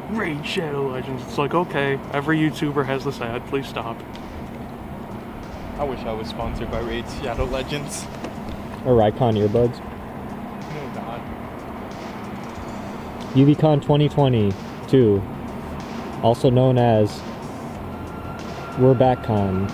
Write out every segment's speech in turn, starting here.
Raid Shadow Legends. It's like, okay, every YouTuber has this ad, please stop. I wish I was sponsored by Raid Shadow Legends. Or Rycon earbuds. Oh god. Ubcon 2022, also known as We're Back Con.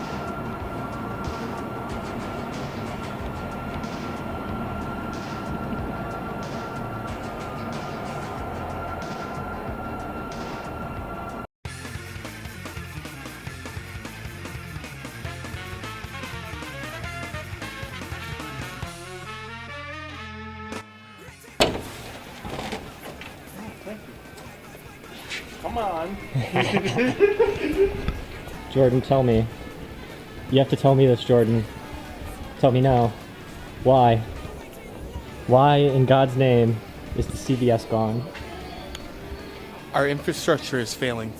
Come on. Jordan, tell me. You have to tell me this, Jordan. Tell me now. Why? Why, in God's name, is the CVS gone? Our infrastructure is failing.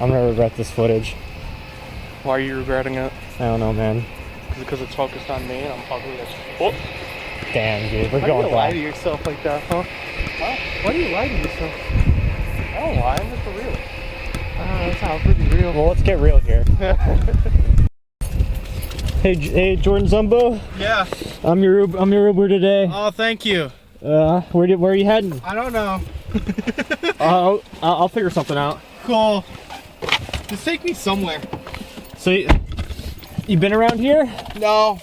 I'm gonna regret this footage. Why are you regretting it? I don't know, man. Because it's focused on me and I'm ugly as fuck. Damn, dude, we're Why going do you lie back. to yourself like that, huh? Huh? Why do you lie to yourself? I don't lie, I'm just for real. That's how pretty real. Well, let's get real here. Hey, Jordan Zumbo. Yeah. I'm your Uber today. Oh, thank you. Where are you heading? I don't know. I'll figure something out. Cool. Just take me somewhere. So you been around here? No.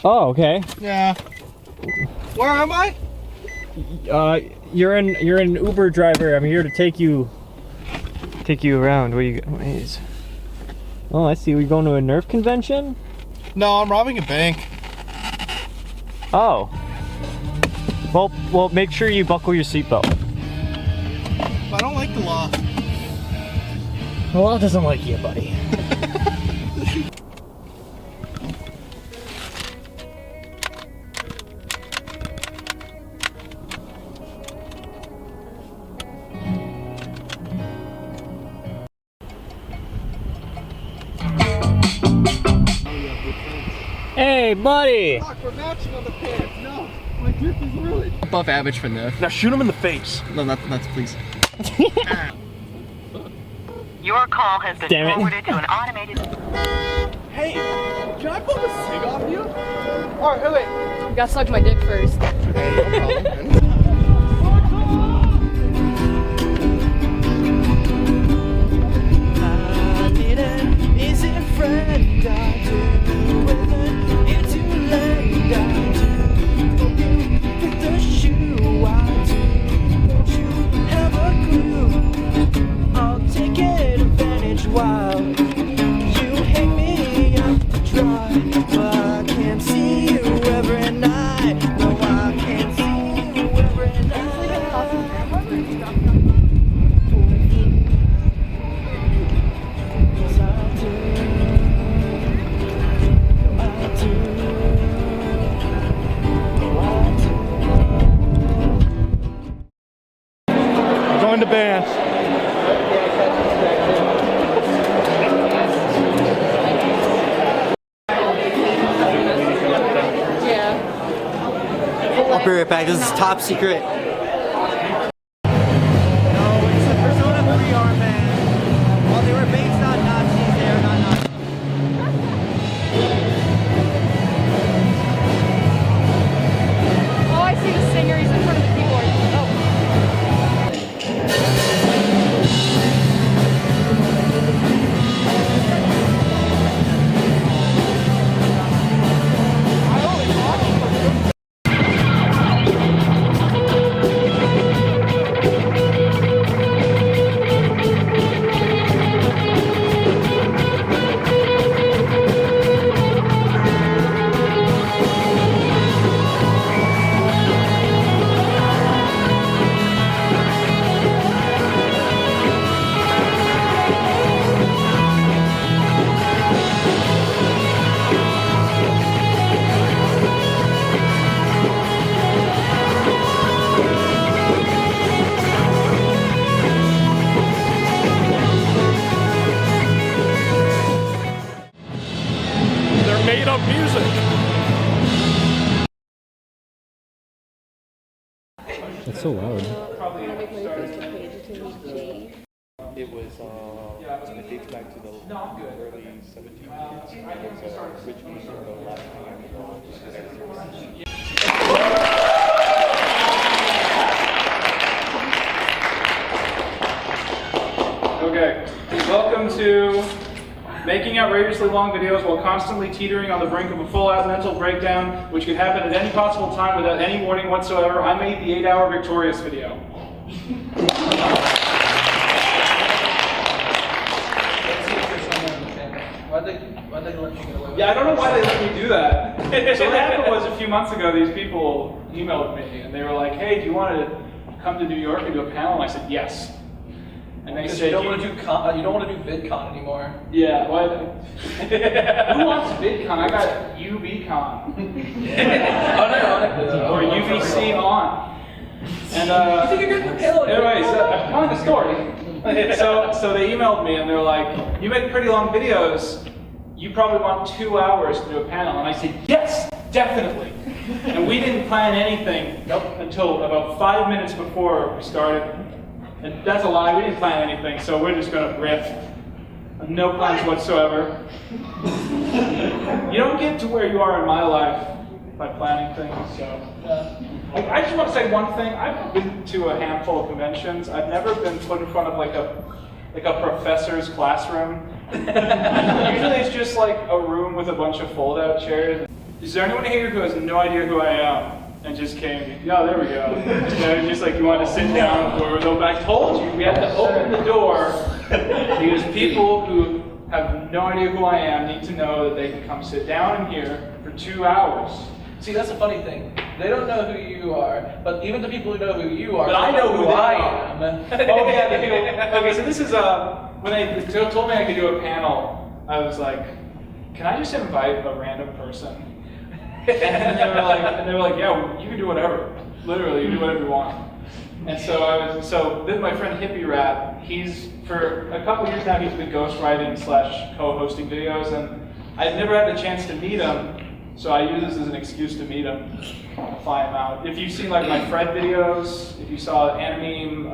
Oh, okay. Yeah. Where am I? You're an Uber driver. I'm here to take you around. Where you? Wait. Oh, I see. We're going to a Nerf convention. No, I'm robbing a bank. Oh. Well, make sure you buckle your seatbelt. I don't like the law. The law doesn't like you, buddy. Hey, buddy! Fuck, we're matching on the pants. No, my grip is ruined. Above average for Nerf. Now shoot him in the face. No, not please. Your call has been Damn it. forwarded to an automated... Hey, can I pull the cig off you? Alright, hey, wait. You gotta suck my dick first. Hey, no problem. I need an easy friend. I do with an intellect. I do hope you fit the shoe. I do. Don't you have a clue? I'll take advantage while you hang me up to dry. But I can't see you every night. No, I can't see you every night. Yes, I do. No, I do. No, I do. Join the band. Yeah. I'll be right back. This is top secret. Oh, I see the singer. He's in front of the keyboard. They're made up music. That's so loud. It was, it dates back to the early 1700s. It was a rich man in the last time Okay, welcome to making outrageously long videos while constantly teetering on the brink of a full-out mental breakdown, which could happen at any possible time without any warning whatsoever. I made the 8-hour Victorious video. Why'd they let you get away with Yeah, I don't know why they let me do that. So what happened was a few months ago, these people emailed me and they were like, "Hey, do you want to come to New York and do a panel?" And I said, "Yes." And they said, you don't want to do VidCon anymore. Yeah, what? Who wants VidCon? I got Ubcon. Or UVC on. And You think you're good for panel? anyways, I'm telling the story. So they emailed me and they're like, "You make pretty long videos. You probably want 2 hours to do a panel." And I said, "Yes, definitely." And we didn't plan anything until about 5 minutes before we started. And that's a lie, we didn't plan anything, so we're just gonna riff. No plans whatsoever. You don't get to where you are in my life by planning things, so. I just want to say one thing. I've been to a handful of conventions. I've never been put in front of like a professor's classroom. Usually it's just like a room with a bunch of fold-out chairs. Is there anyone here who has no idea who I am? And just came, yeah, there we go. You know, just like you wanted to sit down or no, but I told you, we had to open the door because people who have no idea who I am need to know that they can come sit down in here for 2 hours. See, that's the funny thing. They don't know who you are, but even the people who know who you are, But I know who I they are. am. Oh yeah, the people. Okay, so this is when they told me I could do a panel, I was like, can I just invite a random person? And they were like, yeah, you can do whatever. Literally, you do whatever you want. And so this is my friend Hippie Rat. He's, for a couple years now, he's been ghostwriting / co-hosting videos, and I've never had the chance to meet him, so I use this as an excuse to meet him, fly him out. If you've seen like my Fred videos, if you saw Anime,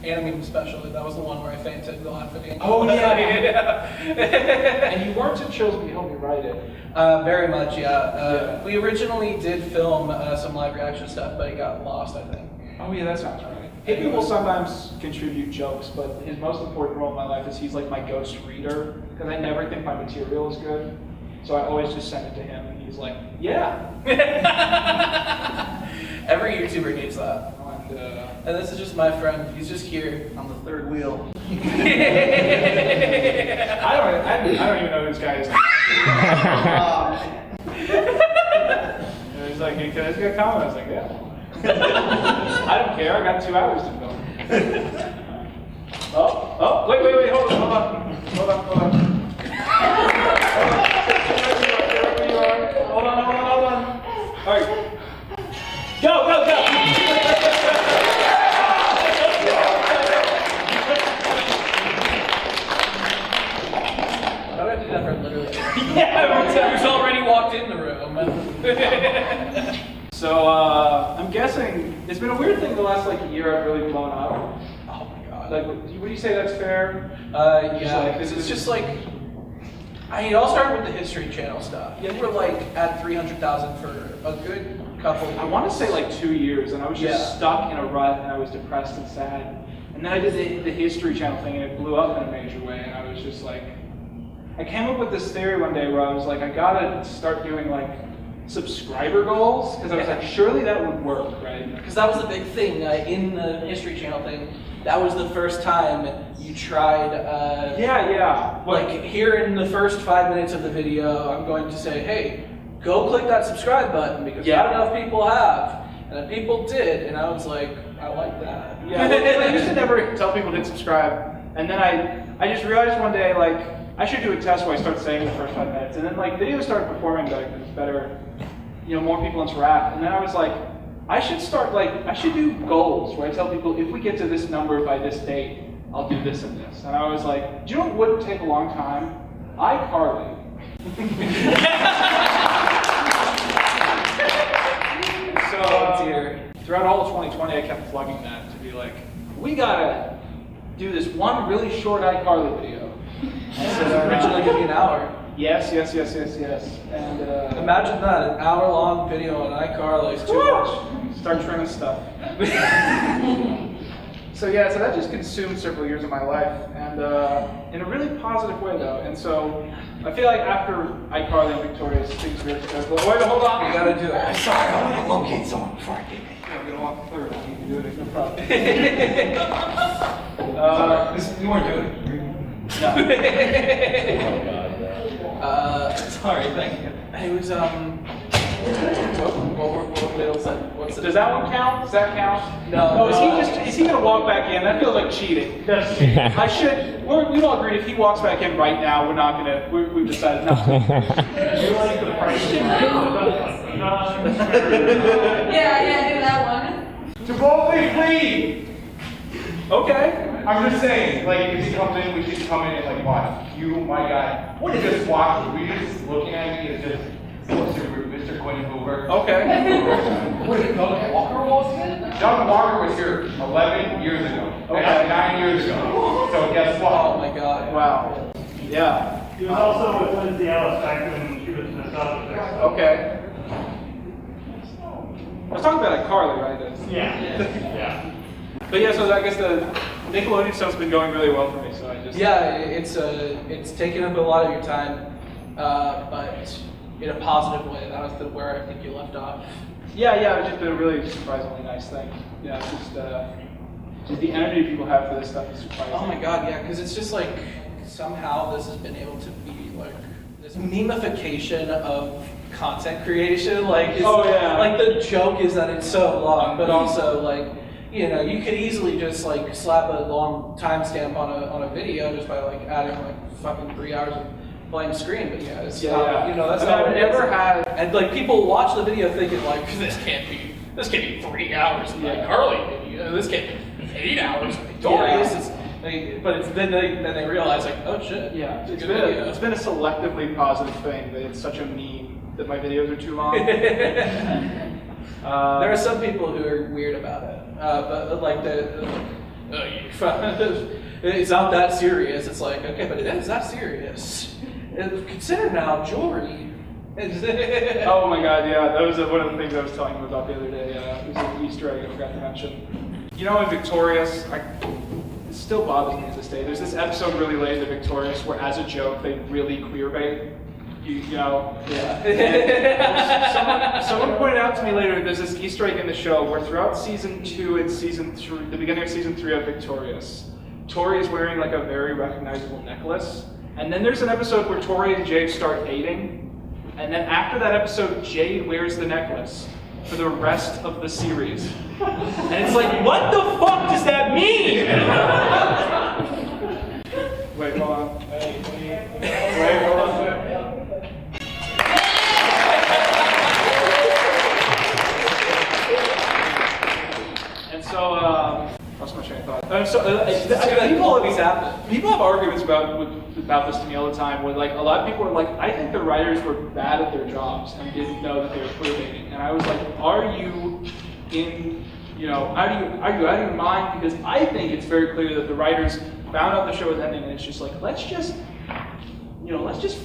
Anime especially, that was the one where I fainted laughing. oh yeah. And you weren't too chill, but you helped me write it. Very much, yeah. We originally did film some live reaction stuff, but it got lost, I think. Oh yeah, that sounds right. Hippie will sometimes contribute jokes, but his most important role in my life is he's like my ghost reader, because I never think my material is good. So I always just send it to him, and he's like, yeah. Every YouTuber needs that. And this is just my friend. He's just here on the third wheel. I don't even know who this guy is. He's like, hey, can I just get a comment? I was like, yeah. I don't care, I got 2 hours to film. Oh, wait, hold on. Hold on. All right. Go. Yeah, who's already walked in the room. So I'm guessing it's been a weird thing the last like year. I've really blown up. Oh my god. Like, would you say that's fair? Yeah, because it's just like, I mean, it all started with the History Channel stuff. Yeah, we're like at 300,000 for a good couple. I want to say like 2 years, and I was just stuck in a rut, and I was depressed and sad. And then I did the History Channel thing, and it blew up in a major way, and I was just like, I came up with this theory one day where I was like, I gotta start doing like subscriber goals, because I was like, surely that would work, right? Because that was the big thing in the History Channel thing. That was the first time you tried. Like here in the first 5 minutes of the video, I'm going to say, hey, go click that subscribe button because not enough people have, and then people did, and I was like, I like that. Yeah, well, I used to never tell people to hit subscribe, and then I just realized one day like I should do a test where I start saying the first 5 minutes, and then like videos started performing better, you know, more people interact, and then I was like, I should do goals where I tell people if we get to this number by this date, I'll do this and this. And I was like, do you know what wouldn't take a long time? iCarly. So throughout all of 2020, I kept plugging that to be like, we gotta do this one really short iCarly video. This was originally gonna be an hour. Yes. And Imagine that, an hour-long video on iCarly is too much. start trimming stuff. So that just consumed several years of my life, and in a really positive way though. And so I feel like after iCarly and Victorious, things really started. Wait, hold on. You gotta do it. I'm sorry, I want to locate someone before I get it. I'm gonna walk third. You can do it, no problem. You weren't doing it. No. Sorry, thank you. It was, what's it? Does that one count? Does that count? No. Is he gonna walk back in? That feels like cheating. I should, we've all agreed if he walks back in right now, we're not gonna, we've decided not to. You like the price? Yeah, do that one. To boldly flee! Okay. I'm just saying, like, if he comes in, we should come in and, like, watch. You, my guy, just watch. We just looking at me as just Mr. Quinton Hoover. Okay. What is it, Doug Walker was again? Doug Walker was here 11 years ago. Okay. 9 years ago. So guess what? Oh my god. Wow. Yeah. He was also with Lindsay Ellis back when she was in the South. Okay. I was talking about like Carly, right? Yeah. But yeah, so I guess the Nickelodeon stuff's been going really well for me, so I just... Yeah, it's taken up a lot of your time, but in a positive way. That was where I think you left off. Yeah, it's just been a really surprisingly nice thing. Yeah, it's just the energy people have for this stuff is surprising. Oh my god, yeah, because it's just like, somehow this has been able to be like, this memification of content creation. Like, it's, like the joke is that it's so long, but also like, you know, you could easily just like slap a long timestamp on a video just by like adding like fucking 3 hours of blank screen. But yeah, it's you know, that's how I've never had, and like people watch the video thinking like this can't be 3 hours of like Carly video. This can't be 8 hours of Victorious. But it's then they realize like, oh shit. Yeah, it's been a selectively positive thing that it's such a meme that my videos are too long. There are some people who are weird about it, but like it's not that serious. It's like, okay, but it is that serious. Consider now jewelry. Oh my god, yeah, that was one of the things I was telling you about the other day. It was an Easter egg I forgot to mention. You know, in Victorious, it still bothers me to this day. There's this episode really late in the Victorious where, as a joke, they really queerbait. You know, someone pointed out to me later. There's this Easter egg in the show where throughout season 2 and season 3, the beginning of season 3 of Victorious, Tori is wearing like a very recognizable necklace, and then there's an episode where Tori and Jade start dating, and then after that episode, Jade wears the necklace for the rest of the series, and it's like, what the fuck does that mean? Wait, hold on. Wait, hold on. So, lost my train of thought. People have arguments about this to me all the time. Where like a lot of people are like, I think the writers were bad at their jobs and didn't know that they were queerbaiting. And I was like, are you in? You know, are you out of your mind? Because I think it's very clear that the writers found out the show was ending, and it's just like, let's just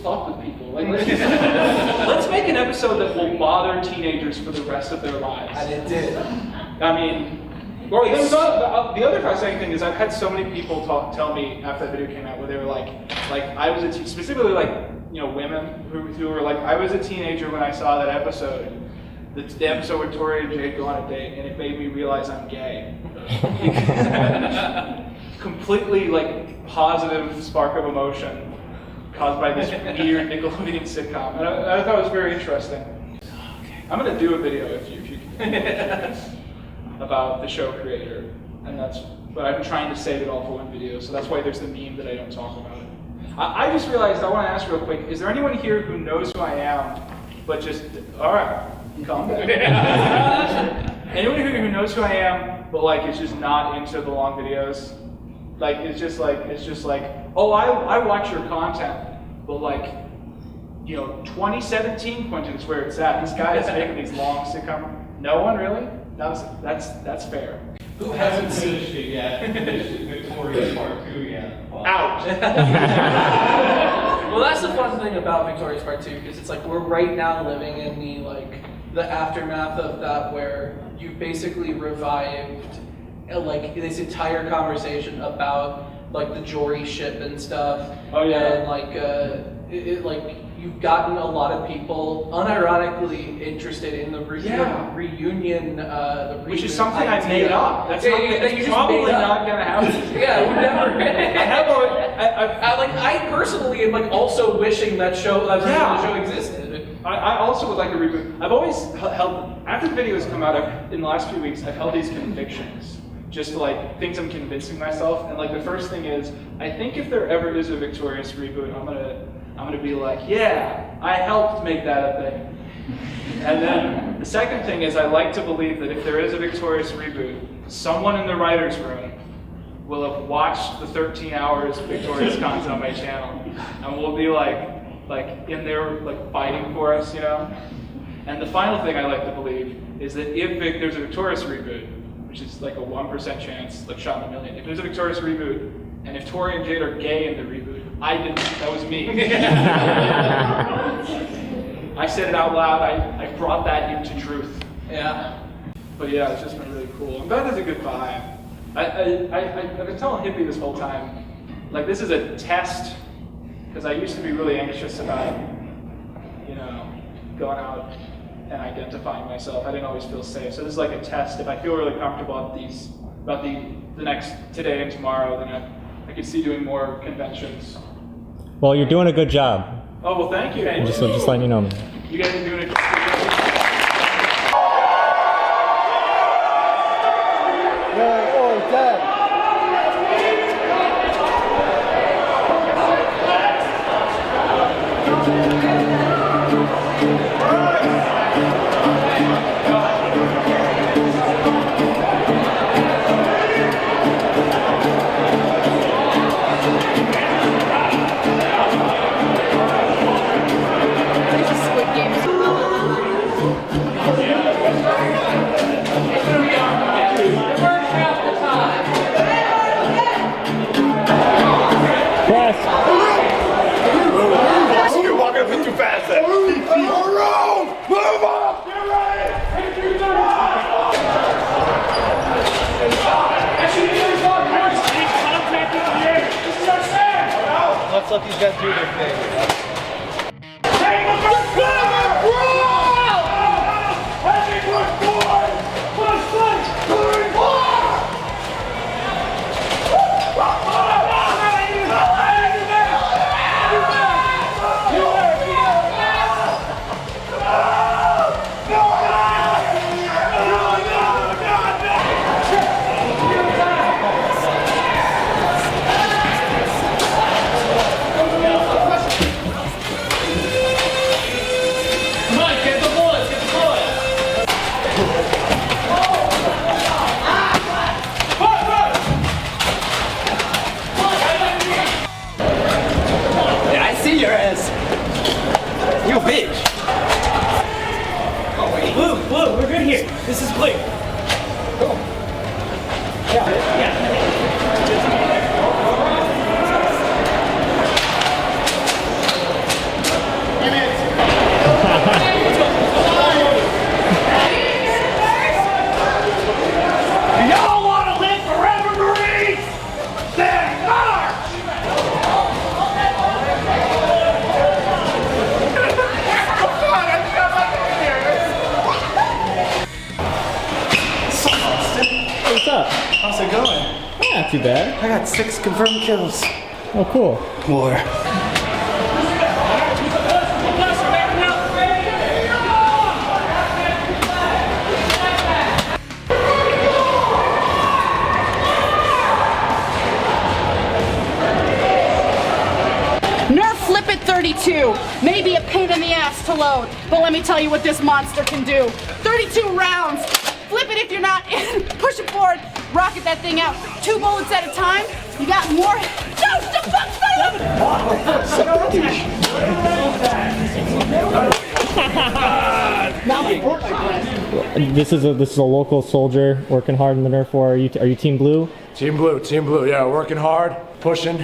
fuck with people. Like, let's make an episode that will bother teenagers for the rest of their lives. And it did. I mean. Well, the other fascinating thing is I've had so many people tell me after that video came out where they were like I was specifically like, you know, women who were like, I was a teenager when I saw that episode, the episode where Tori and Jade go on a date, and it made me realize I'm gay. Completely like positive spark of emotion caused by this weird Nickelodeon sitcom, and I thought it was very interesting. I'm gonna do a video if you can. About the show creator, but I'm trying to save it all for one video, so that's why there's the meme that I don't talk about it. I just realized I want to ask real quick, is there anyone here who knows who I am, but just, alright, calm down. Anyone here who knows who I am, but like is just not into the long videos? Like, it's just like, oh, I watch your content, but like, you know, 2017 Quinton is where it's at. This guy is making these long sitcom. No one really? That's fair. Who hasn't seen finished it yet. Finished Victorious Part 2 yet. Out. Well, that's the fun thing about Victorious Part 2, because it's like we're right now living in the aftermath of that, where you basically revived like this entire conversation about like the Jory ship and stuff. Oh yeah. And like you've gotten a lot of people unironically interested in the reunion, which is something I made up. That's probably not gonna happen. Yeah, it would never. I I personally am like also wishing that version of the show existed. I also would like a reboot. I've always held, after the videos come out in the last few weeks, I've held these convictions. Just like things I'm convincing myself. And like the first thing is, I think if there ever is a Victorious reboot, I'm gonna be like, yeah, I helped make that a thing. And then the second thing is, I like to believe that if there is a Victorious reboot, someone in the writer's room will have watched the 13 hours of Victorious content on my channel, and will be like in there like fighting for us, you know? And the final thing I like to believe is that if there's a Victorious reboot, which is like a 1% chance, like shot in a million, if there's a Victorious reboot, and if Tori and Jade are gay in the reboot, I didn't, that was me. I said it out loud, I brought that into truth. Yeah. But yeah, it's just been really cool. I'm glad there's a good vibe. I've been telling Hippie this whole time, like this is a test, because I used to be really anxious about, you know, going out and identifying myself. I didn't always feel safe. So this is like a test. If I feel really comfortable about the next today and tomorrow, then I could see doing more conventions. Well, you're doing a good job. Oh, well, thank you. Just letting you know, man. You guys are doing it. You're walking a bit too fast there. Move up! Get ready! Let's let these guys do their thing. Blue, we're good here. This is Blue. Cool. Yeah. Y'all want to live forever, Marines? Then march! What's up? How's it going? Not too bad. I got 6 confirmed kills. Oh, cool. More. Nerf Flip It 32. Maybe a pain in the ass to load, but let me tell you what this monster can do. 32 rounds. Flip it if you're not in. Push it forward. Rocket that thing out. 2 bullets at a time. You got more. No, the fuck's This is a local soldier working hard in the Nerf War. Are you Team Blue? Team Blue. Yeah, working hard, pushing.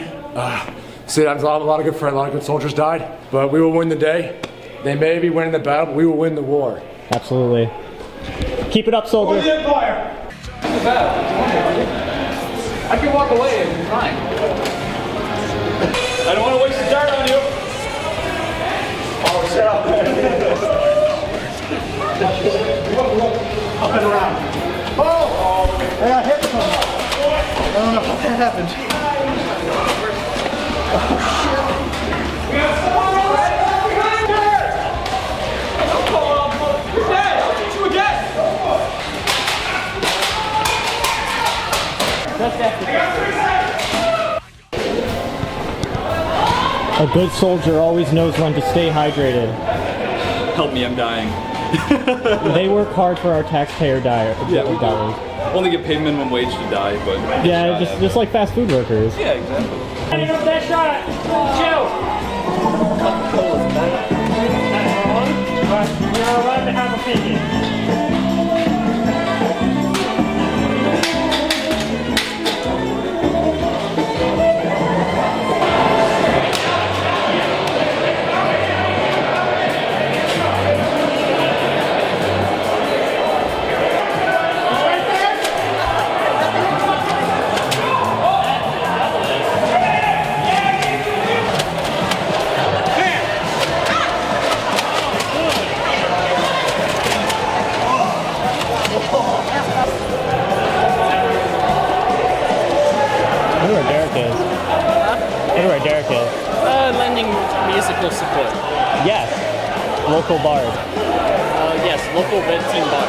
See, a lot of good friends, a lot of good soldiers died, but we will win the day. They may be winning the battle, but we will win the war. Absolutely. Keep it up, soldier. For the Empire! I can walk away and be fine. I don't want to waste the dart on you. Oh, shut up. Up and around. Oh! I got hit from it. I don't know what happened. Oh, shit. We got someone right behind her! Don't call off. You're dead. I'll shoot you again. A good soldier always knows when to stay hydrated. Help me, I'm dying. They work hard for our taxpayer dollars. Only get paid minimum wage to die, but Yeah, just like fast food workers. yeah, exactly. That shot! Chill! But you're allowed to have opinions. Lending musical support. Yes. Local bard. Yes, local red team bard.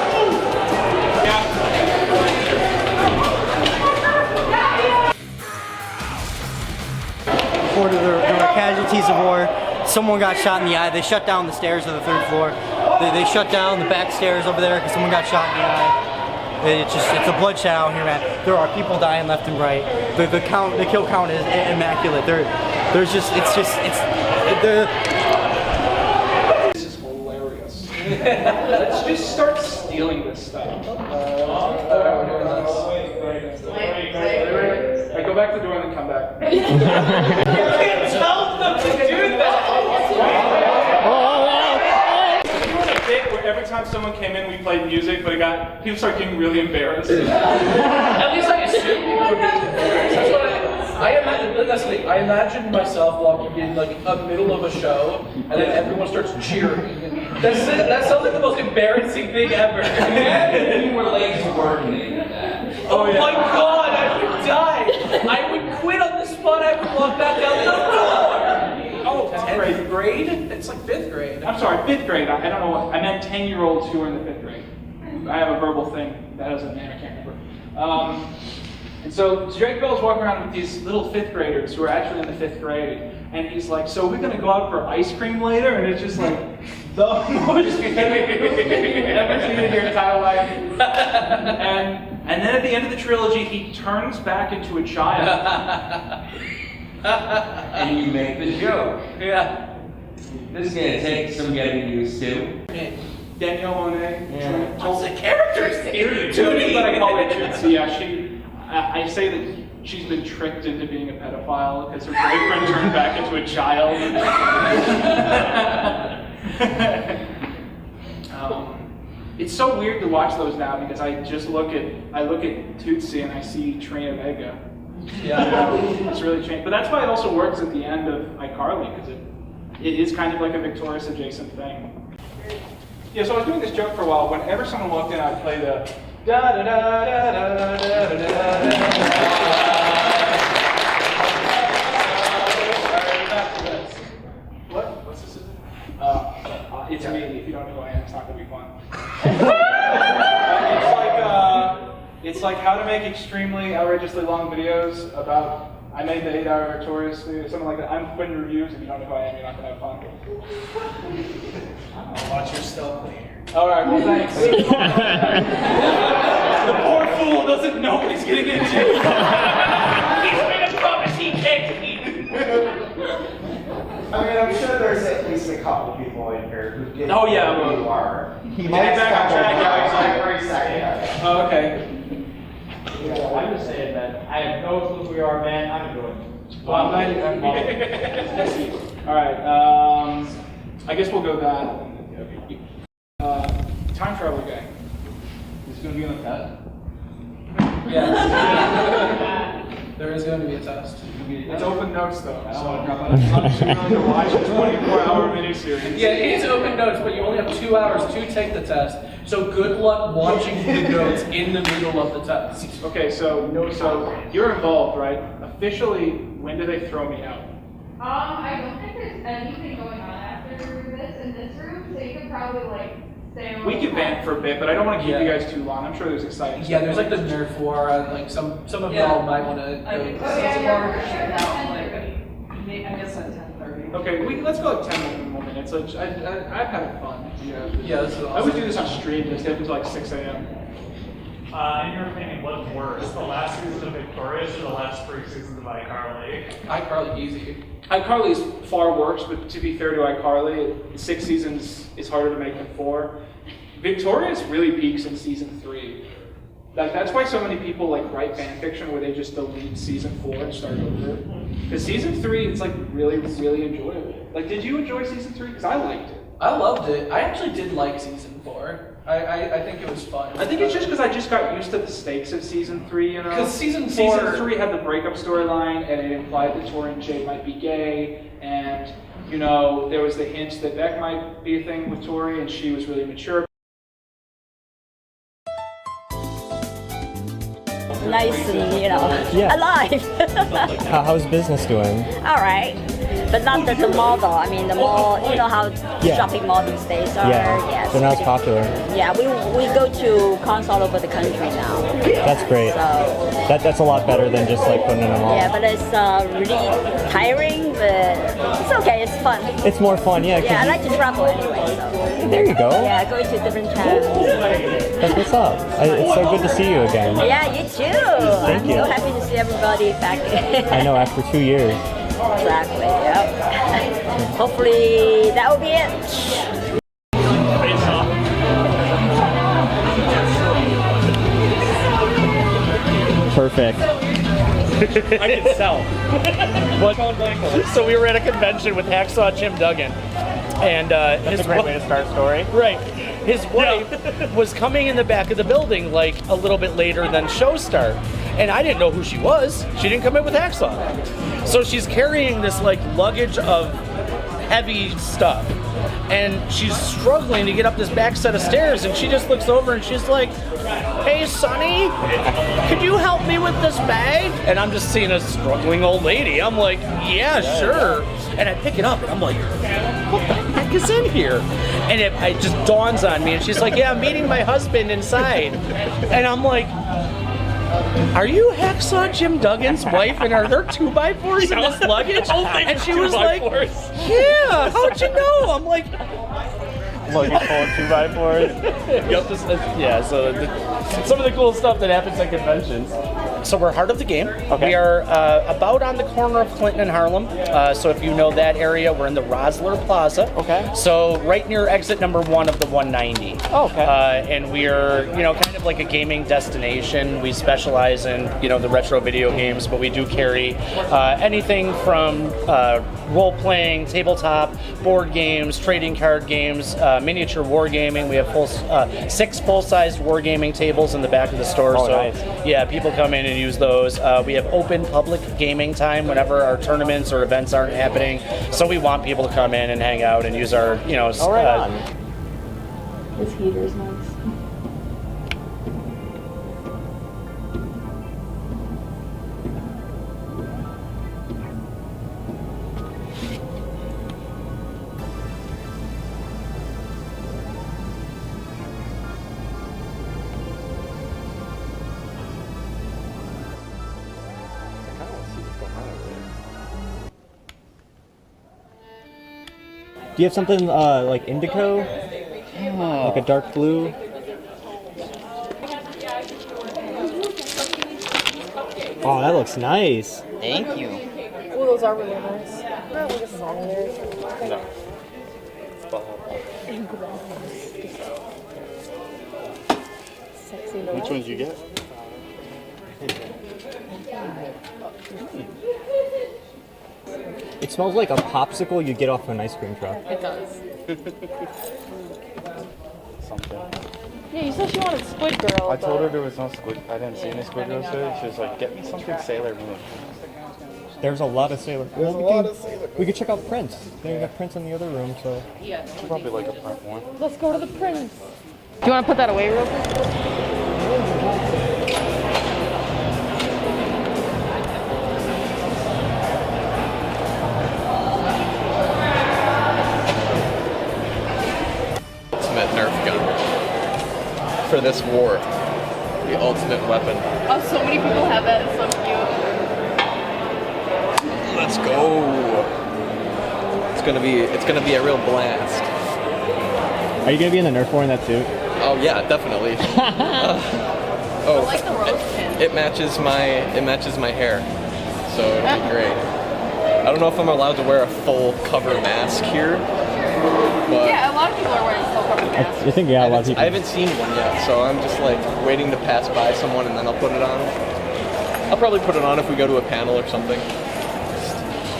There were casualties of war. Someone got shot in the eye. They shut down the stairs of the 3rd floor. They shut down the back stairs over there because someone got shot in the eye. It's a bloodshed out here, man. There are people dying left and right. The kill count is immaculate. This is hilarious. Let's just start stealing this stuff. Hey, go back to the door and then come back. You can't tell them to do that! Where every time someone came in, we played music, but people started getting really embarrassed. At least I assume people would be embarrassed. That's what I imagine myself walking in like a middle of a show, and then everyone starts cheering. That sounds like the most embarrassing thing ever. Imagine you were late to work and they did that. Oh yeah. My god, I would die. I would quit on the spot. I would walk back out the door. Oh, 10th grade? It's like 5th grade. I'm sorry, 5th grade. I don't know what. I meant 10-year-olds who were in the 5th grade. I have a verbal thing that has a name, I can't remember. And so Drake Bell's walking around with these little 5th graders who are actually in the 5th grade, and he's like, "So we're gonna go out for ice cream later?" And it's just like the most thing you've ever seen in your entire life. And then at the end of the trilogy, he turns back into a child. And you make the joke. Yeah. This is gonna take some getting used to. Danielle Monet. Yeah. What's the character's name? Tootie, but I call her Xxxi. Yeah, I say that she's been tricked into being a pedophile because her boyfriend turned back into a child. It's so weird to watch those now because I look at Tootsie and I see Trina Vega. Yeah, it's really changed. But that's why it also works at the end of iCarly because it is kind of like a Victorious adjacent thing. Yeah, so I was doing this joke for a while. Whenever someone walked in, I'd play the da da da da da da da da da. What? What's this? It's me. If you don't know who I am, it's not gonna be fun. It's like how to make extremely outrageously long videos about. I made the 8-hour Victorious video, something like that. I'm Quinton Reviews. If you don't know who I am, you're not gonna have fun. Watch your stuff later. All right, well, thanks. The poor fool doesn't know what he's getting into. He's made a promise he can't keep. I mean, I'm sure there's at least a couple people in here here who's getting Oh, yeah, where well, you are. He might back on track. Yeah, he's like, for a second. oh, okay. Yeah, I'm just saying that I have no clue who you are, man. I'm enjoying it. Well, I'm not. All right. I guess we'll go that. Time travel guy. Is it going to be on the test? Yeah. There is going to be a test. It's open notes though, so I'm not sure to watch a 24-hour miniseries. Yeah, it is open notes, but you only have 2 hours to take the test. So good luck watching the notes in the middle of the test. Okay, so you're involved, right? Officially, when do they throw me out? I don't think there's anything going on after this in this room, so you could probably like stay on. We can vamp for a bit, but I don't want to keep you guys too long. I'm sure there's exciting Yeah, stuff. there's like the Nerf War, like some of y'all might want to. I think I guess at 10:30. Okay, let's go like 10 more minutes. I've had fun. Yeah, this is awesome. I would do this on stream. Just stay up until like 6 a.m. In your opinion, what's worse, the last season of Victorious or the last 3 seasons of iCarly? iCarly easy. iCarly is far worse, but to be fair to iCarly, 6 seasons is harder to make than 4. Victorious really peaks in season 3. Like that's why so many people like write fan fiction where they just delete season 4 and start over. Because season 3, it's like really, really enjoyable. Like, did you enjoy season 3? Because I liked it. I loved it. I actually did like season 4. I think it was fun. I think it's just because I just got used to the stakes of season 3, you know? Because season 3 had the breakup storyline, and it implied that Tori and Jay might be gay, and, you know, there was the hints that Beck might be a thing with Tori, and she was really mature. Nice and, you know, Yeah. alive. How's business doing? All right. But not the model. I mean, the mall, you know how Yeah. shopping malls these days are. Yes. They're not as popular. Yeah, we go to cons all over the country now. That's great. So, That's a lot better than just like putting in a mall. yeah, but it's really tiring, but it's okay, it's fun. It's more fun, yeah. 'cause Yeah, I you- like to travel anyway, so. There you go. Yeah, going to different towns. That's what's up. It's so good to see you again. Yeah, you too. Thank you. I'm so happy to see everybody back. I know, after 2 years. Exactly, yep. Hopefully that will be it. Perfect. I can sell. So we were at a convention with Hacksaw Jim Duggan, and That's a great way to start a story. Right. His wife was coming in the back of the building like a little bit later than show start. And I didn't know who she was. She didn't come in with Hacksaw. So she's carrying this like luggage of heavy stuff. And she's struggling to get up this back set of stairs, and she just looks over and she's like, "Hey Sonny, could you help me with this bag?" And I'm just seeing a struggling old lady. I'm like, yeah, sure. And I pick it up and I'm like, what the heck is in here? And it just dawns on me, and she's like, "Yeah, I'm meeting my husband inside." And I'm like, "Are you Hacksaw Jim Duggan's wife, and are there 2x4s in this luggage?" And she was like, "Yeah, how'd you know?" I'm like, Luggage full of 2x4s. Yep, yeah, so some of the cool stuff that happens at conventions. So we're Heart of the Game. Okay. We are about on the corner of Quinton and Harlem. So if you know that area, we're in the Rosler Plaza. Okay. So right near exit number 1 of the 190. Oh, okay. And we're, you know, kind of like a gaming destination. We specialize in, you know, the retro video games, but we do carry anything from role-playing, tabletop, board games, trading card games, miniature wargaming. We have 6 full-sized wargaming tables in the back of the store. Oh, so nice. yeah, people come in and use those. We have open public gaming time whenever our tournaments or events aren't happening. So we want people to come in and hang out and use our, you know, Right on. This heater's nice. Do you have something like indigo? Like a dark blue? Oh, that looks nice. Thank you. Oh, those are really nice. Not like a solitaire. No. Which one did you get? It smells like a popsicle you get off an ice cream truck. It does. Something. Yeah, you said she wanted Squid Girl. I told her there was no squid. I didn't see any squid girls today. She was like, "Get me something Sailor Moon." There's a lot of Sailor. We could check out Prince. They got Prince in the other room, so. Yeah. She'll probably like a print one. Let's go to the Prince. Do you want to put that away real quick? Ultimate Nerf gun for this war. The ultimate weapon. Oh, so many people have that. It's so cute. Let's go. It's gonna be a real blast. Are you gonna be in the Nerf War in that suit? Oh yeah, definitely. I like the rose pin. It matches my hair, so it'll be great. I don't know if I'm allowed to wear a full cover mask here, but Yeah, a lot of people are wearing full cover masks. I think a lot of people. I haven't seen one yet, so I'm just like waiting to pass by someone and then I'll put it on. I'll probably put it on if we go to a panel or something.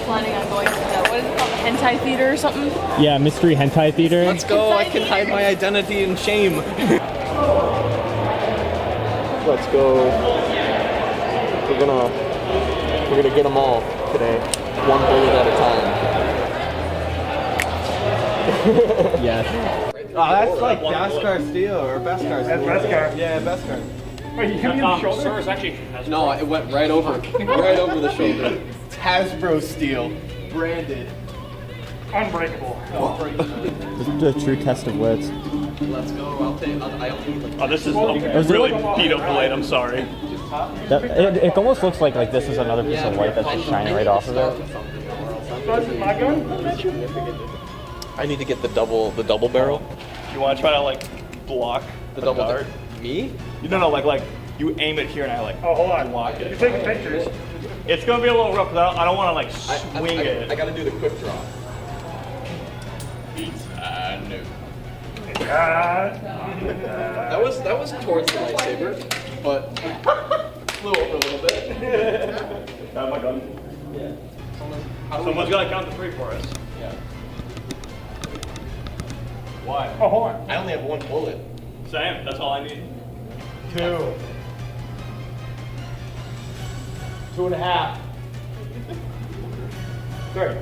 Planning on going to the, what is it called, hentai theater or something? Yeah, Mystery Hentai Theater. Let's go! I can hide my identity in shame. Let's go. We're gonna get them all today, one bullet at a time. Yes. Oh, that's like Beskar Steel or Beskar Steel. That's Beskar. Yeah, Beskar. Wait, you hit me on the shoulder? Sir, actually No, it went right over the shoulder. It's Hasbro Steel, branded. Unbreakable. This is a true test of wits. Let's go. I'll take. Oh, this is a Was it really like- beat up blade. I'm sorry. It almost looks like this is another piece of white that's just shining right off of it. My gun? I need to get the double barrel. You want to try to like block The double dart? Me? No, like you aim it here and I like Oh, hold on. block it. You're taking pictures. It's gonna be a little rough because I don't want to like swing it. I gotta do the quick draw. No. That was towards the lightsaber, but flew over a little bit. My gun. Yeah. Someone's gotta count to 3 for us. Yeah. Why? Oh, hold on. I only have one bullet. Same. That's all I need. 2. 2.5. 3.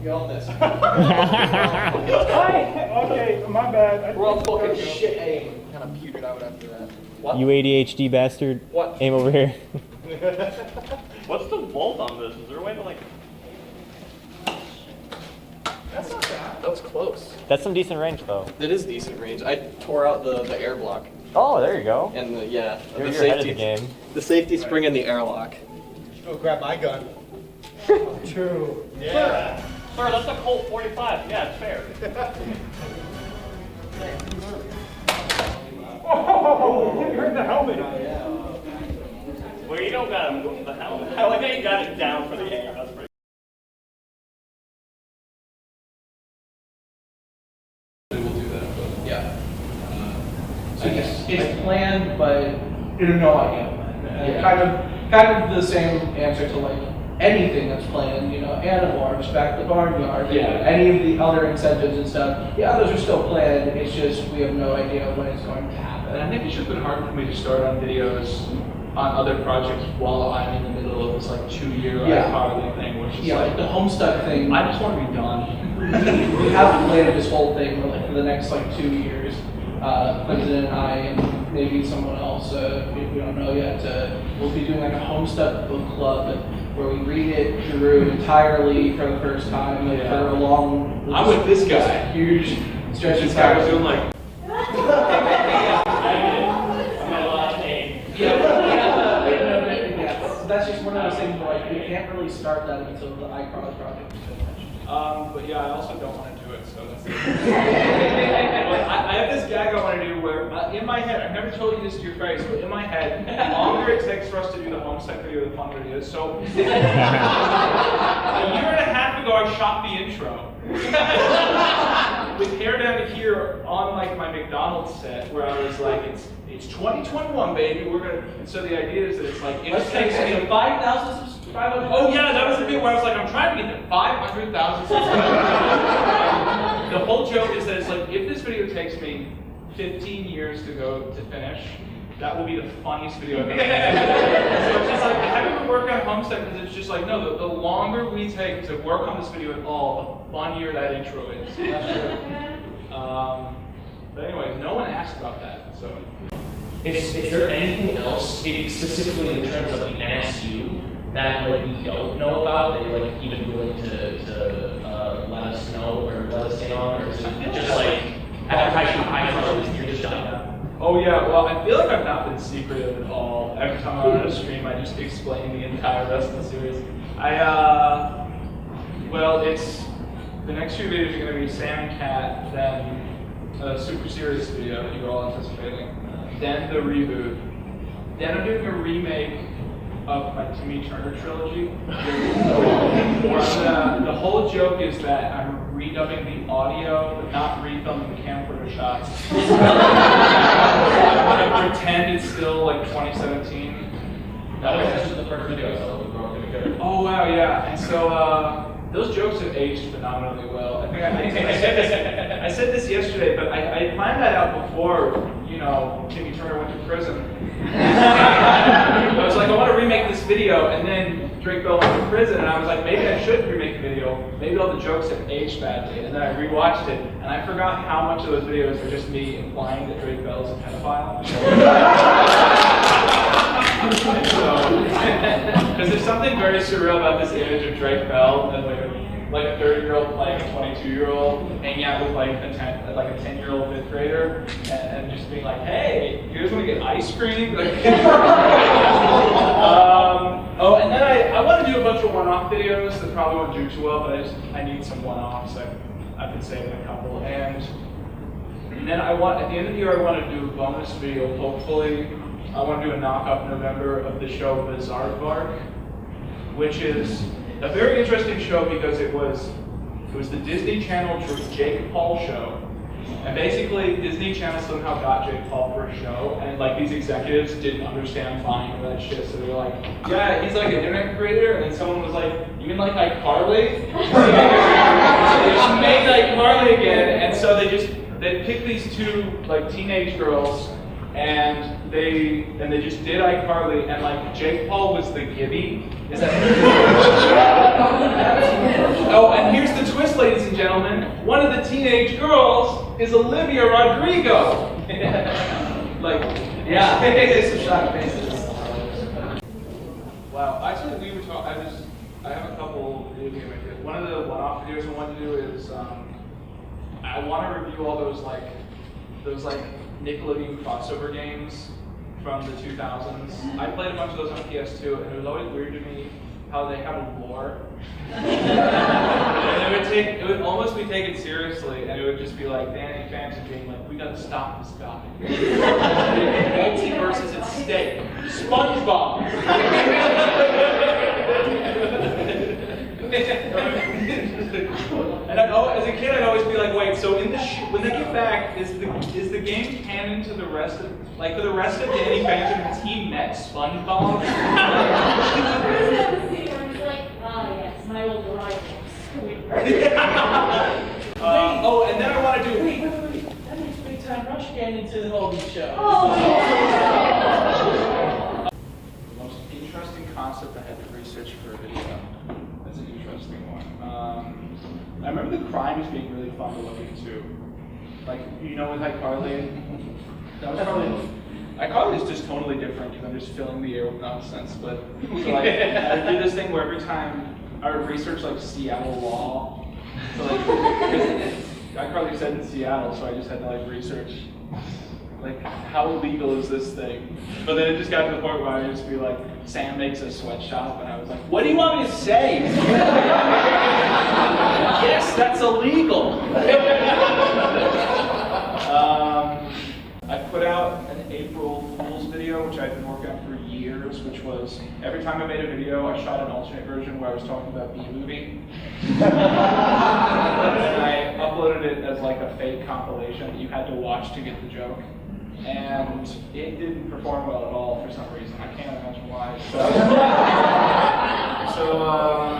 You all this. Okay, my bad. We're all fucking shit aim. Kind of petered out after that. What? You ADHD bastard. What? Aim over here. What's the volt on this? Is there a way to like? That's not bad. That was close. That's some decent range, though. It is decent range. I tore out the air block. Oh, there you go. And the You're the ahead of the game. The safety spring and the airlock. Go grab my gun. 2. Yeah. Sir, that's a Colt 45. Yeah, it's fair. Oh, you heard the helmet. Well, you don't got the helmet. I like how you got it down for the aim. That's pretty. Yeah. It's planned, but you have no idea when. Kind of the same answer to like anything that's planned, you know, Animorphs, Back to the Barnyard, any of the other incentives and stuff. Yeah, those are still planned. It's just we have no idea when it's going to happen. And I think it's just been hard for me to start on videos on other projects while I'm in the middle of this like 2-year iCarly thing, which is like the Homestuck thing. I just want to be done. We have planned this whole thing for the next like 2 years. Quinton and I and maybe someone else, we don't know yet, we'll be doing like a Homestuck book club where we read it through entirely for the first time, like for a long. I'm with this guy. Huge stretch of This guy time. was doing like. So that's just one of those things where like we can't really start that until the iCarly project is finished. But yeah, I also don't want to do it, so that's I have this gag I want to do where, in my head, I've never told you this to your face, but in my head, the longer it takes for us to do the homestead video, the funner it is. So, a year and a half ago, I shot the intro. With hair down to here on like my McDonald's set, where I was like, it's 2021, baby. We're gonna. And so the idea is that it's like, it takes me 5,000 subscribers. Oh yeah, that was the bit where I was like, I'm trying to get to 500,000 subscribers. The whole joke is that it's like, if this video takes me 15 years to go to finish, that will be the funniest video I've ever made. So it's just like, I haven't been working on Homestead because it's just like, no, the longer we take to work on this video at all, the funnier that intro is. That's true. But anyways, no one asked about that, so. Is there anything else, specifically in terms of the NSU, that like we don't know about that you're like even willing to let us know or let us in on, or is it just like advertising high and you're just done? Oh yeah, well I feel like I've not been secretive at all. Every time I'm on a stream, I just explain the entire rest of the series. Well, it's the next few videos are going to be Sam and Cat, then a super serious video that you're all anticipating, then the reboot, then I'm doing a remake of my Timmy Turner trilogy. The whole joke is that I'm redubbing the audio, but not refilming the camcorder shots. I pretend it's still like 2017. This is the first video, so we're going to go. Oh wow, yeah. And so those jokes have aged phenomenally well. I think I said this yesterday, but I planned that out before, you know, Timmy Turner went to prison. I was like, I want to remake this video, and then Drake Bell went to prison, and I was like, maybe I should remake the video. Maybe all the jokes have aged badly. And then I rewatched it, and I forgot how much of those videos are just me implying that Drake Bell is a pedophile. Because there's something very surreal about this image of Drake Bell and like a 30-year-old playing a 22-year-old, hanging out with like a 10-year-old fifth grader, and just being like, hey, you guys want to get ice cream? Oh, and then I want to do a bunch of one-off videos that probably won't do too well, but I need some one-offs. I've been saving a couple, and then at the end of the year I want to do a bonus video. Hopefully, I want to do a knockoff November of the show Bizarre Bark, which is a very interesting show because it was the Disney Channel Jake Paul show. And basically, Disney Channel somehow got Jake Paul for a show, and like these executives didn't understand buying into that shit, so they were like, yeah, he's like an internet creator, and then someone was like, you mean like iCarly? So they just made iCarly again, and so they picked these two like teenage girls, and they just did iCarly, and like Jake Paul was the Gibby. Is that? Oh, and here's the twist, ladies and gentlemen. One of the teenage girls is Olivia Rodrigo. Like, yeah, some shock faces. Wow, actually, we were talking. I have a couple video game ideas. One of the one-off videos I want to do is I want to review all those Nickelodeon crossover games from the 2000s. I played a bunch of those on PS2, and it was always weird to me how they have a lore. And it would almost be taken seriously, and it would just be like Danny Phantom being like, we gotta stop this guy. Multiverse is at stake. SpongeBob. And as a kid, I'd always be like, wait, so in the when they get back, is the game canon to the rest of, like, for the rest of Danny Phantom, has he met SpongeBob? Yes, my old rival. Oh, and then I want to do, wait, that makes Big Time Rush get into the whole show. The most interesting concept I had to research for a video. That's an interesting one. I remember the crimes being really fun to look into. Like, you know, with iCarly, that was probably, iCarly is just totally different because I'm just filling the air with nonsense. But so like, I did this thing where every time I would research like Seattle law. So like, iCarly said in Seattle, so I just had to like research like how illegal is this thing. But then it just got to the point where I would just be like, Sam makes a sweatshop, and I was like, what do you want me to say? Yes, that's illegal. I put out an April Fool's video, which I've been working on for years, which was every time I made a video, I shot an alternate version where I was talking about B-movie. And I uploaded it as like a fake compilation that you had to watch to get the joke. And it didn't perform well at all for some reason. I can't imagine why.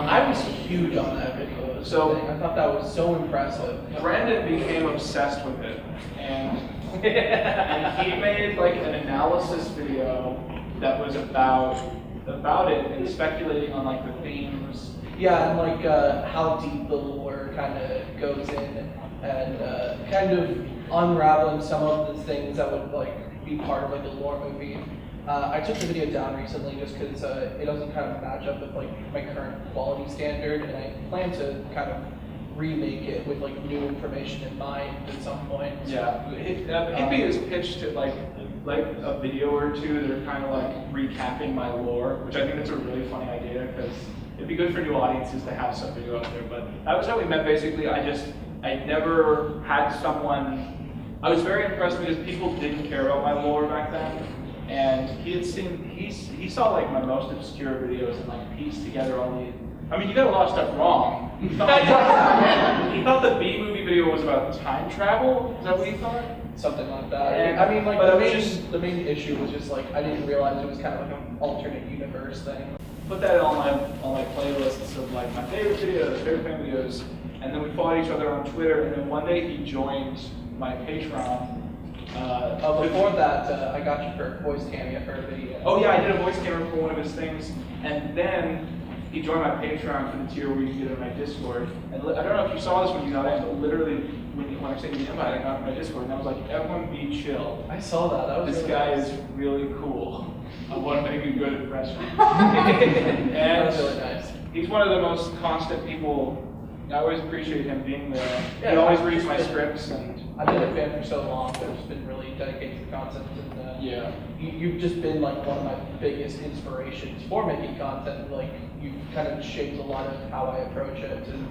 I was huge on that video. So I thought that was so impressive. Brandon became obsessed with it, and he made like an analysis video that was about it and speculating on like the themes. Yeah, and like how deep the lore kind of goes in, and kind of unraveling some of the things that would like be part of like the lore movie. I took the video down recently just because it doesn't kind of match up with like my current quality standard, and I plan to kind of remake it with like new information in mind at some point. Yeah, Hippie is pitched at like a video or two that are kind of like recapping my lore, which I think that's a really funny idea because it'd be good for new audiences to have some video out there. But that was how we met basically. I never had someone. I was very impressed because people didn't care about my lore back then. And he saw like my most obscure videos and like pieced together all the. I mean, you got a lot of stuff wrong. He thought the B-movie video was about time travel. Is that what you thought? Something like that. And, I mean, like the main issue was just like I didn't realize it was kind of like an alternate universe thing. Put that on my playlists of like my favorite videos, favorite fan videos, and then we followed each other on Twitter. And then one day he joined my Patreon. Before that, I got you for a voice cameo for a video. Oh yeah, I did a voice cameo for one of his things, and then he joined my Patreon for the tier where you can get in my Discord. And I don't know if you saw this when you got in, but literally when I sent you the invite, I got in my Discord, and I was like, everyone be chill. I saw that. That was this really guy nice. is really cool. I want to make a good impression. That was really nice. He's one of the most constant people. I always appreciate him being there. Yeah, he always reads my scripts and. I've been a fan for so long, but it's been really dedicated to content. And, yeah. You've just been like one of my biggest inspirations for making content. Like you've kind of shaped a lot of how I approach it. And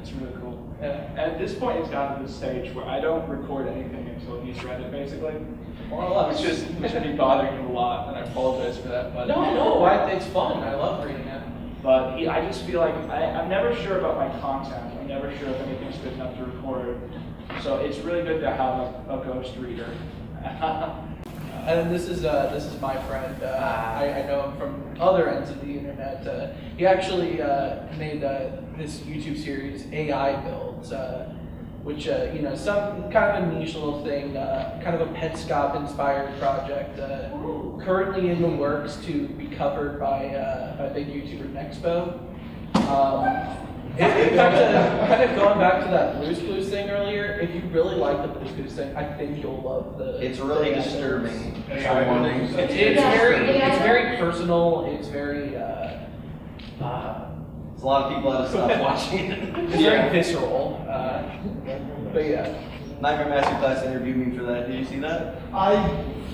it's really cool. Yeah. At this point, it's gotten to the stage where I don't record anything until he's read it, basically. More or less. Which should be bothering him a lot, and I apologize for that. But no, it's fun. I love reading it. But I just feel like I'm never sure about my content. I'm never sure if anything's good enough to record. So it's really good to have a ghost reader. And this is my friend. I know him from other ends of the internet. He actually made this YouTube series, AI Builds, which some kind of a niche little thing, kind of a Petscop inspired project. Currently in the works to be covered by a big YouTuber, Nexpo. Kind of going back to that Blue's Clues thing earlier, if you really like the Blue's Clues thing, I think you'll love the. It's really disturbing. It's very personal. It's very. There's a lot of people that have stopped watching it. It's very visceral. But yeah. Nightmare Masterclass interviewed me for that. Did you see that? I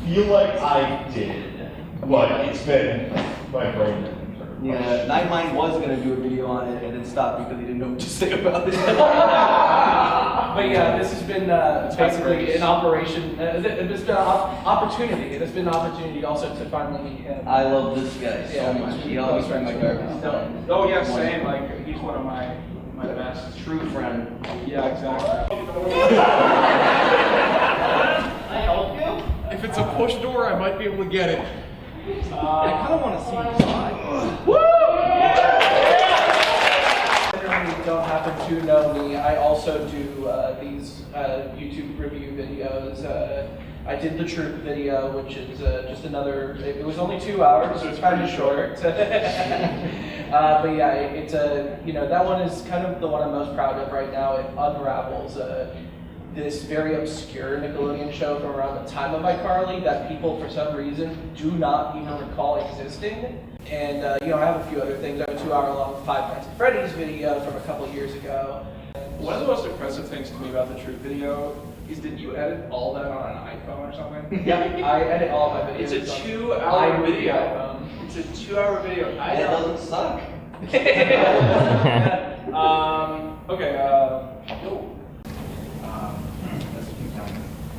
feel like I did, but it's been my brain. Yeah, Nightmind was going to do a video on it and then stopped because he didn't know what to say about it. But yeah, this has been basically an operation. It's been an opportunity. It's been an opportunity also to finally meet him. I love this guy so much. He always brings my garbage down. Oh yeah, same. Like he's one of my best true friend. Yeah, exactly. I help you? If it's a push door, I might be able to get it. I kind of want to see inside. Woo! If you don't happen to know me, I also do these YouTube review videos. I did the Troop video, which is just another. It was only 2 hours, so it's kind of short. But yeah, it's that one is kind of the one I'm most proud of right now. It unravels this very obscure Nickelodeon show from around the time of iCarly that people, for some reason, do not even recall existing. And I have a few other things. I have a 2 hour long Five Nights at Freddy's video from a couple years ago. One of the most impressive things to me about the Troop video Did you edit all that on an iPhone or something? Yeah, I edit all of my videos. It's a 2-hour video. It's a 2-hour video. It doesn't suck. Okay,